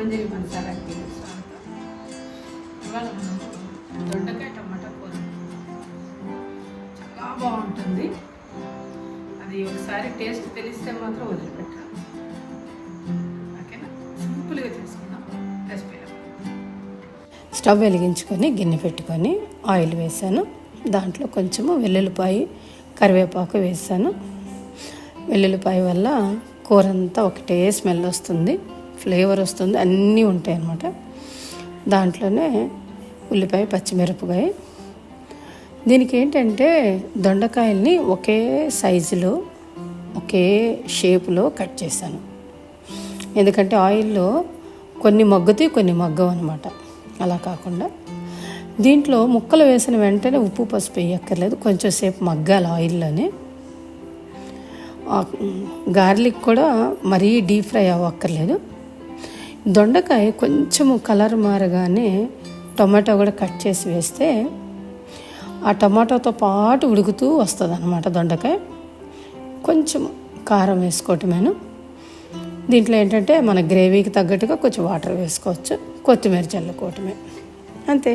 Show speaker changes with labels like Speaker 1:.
Speaker 1: అంజలి మసాలాకి స్వాగతం. ఇవాళ మనం దొండకాయ టమాటా కూర చాలా బాగుంటుంది. అది ఒకసారి టేస్ట్ తెలిస్తే మాత్రం వదిలిపెట్టాలి. ఓకేనా? సింపుల్గా చేసుకుందాం రెసిపీలో.
Speaker 2: స్టవ్ వెలిగించుకొని గిన్నె పెట్టుకొని ఆయిల్ వేసాను. దాంట్లో కొంచెము వెల్లుల్లిపాయ కరివేపాకు వేసాను. వెల్లుల్లిపాయ వల్ల కూర అంతా ఒకటే స్మెల్ వస్తుంది, ఫ్లేవర్ వస్తుంది, అన్నీ ఉంటాయి అన్నమాట. దాంట్లోనే ఉల్లిపాయ పచ్చిమిరపకాయ. దీనికి ఏంటంటే దొండకాయల్ని ఒకే సైజులో ఒకే షేపులో కట్ చేశాను. ఎందుకంటే ఆయిల్లో కొన్ని మగ్గుతాయి, కొన్ని మగ్గవు అనమాట. అలా కాకుండా దీంట్లో ముక్కలు వేసిన వెంటనే ఉప్పు పసుపు వేయక్కర్లేదు, కొంచెం సేపు మగ్గాలి ఆయిల్లోనే. గార్లిక్ కూడా మరీ డీప్ ఫ్రై అవ్వక్కర్లేదు. దొండకాయ కొంచెము కలర్ మారగానే టొమాటో కూడా కట్ చేసి వేస్తే ఆ టమాటోతో పాటు ఉడుకుతూ వస్తుంది అన్నమాట దొండకాయ. కొంచెం కారం వేసుకోవటమేను. దీంట్లో ఏంటంటే మన గ్రేవీకి తగ్గట్టుగా కొంచెం వాటర్ వేసుకోవచ్చు, కొత్తిమీర చల్లుకోవటమే, అంతే.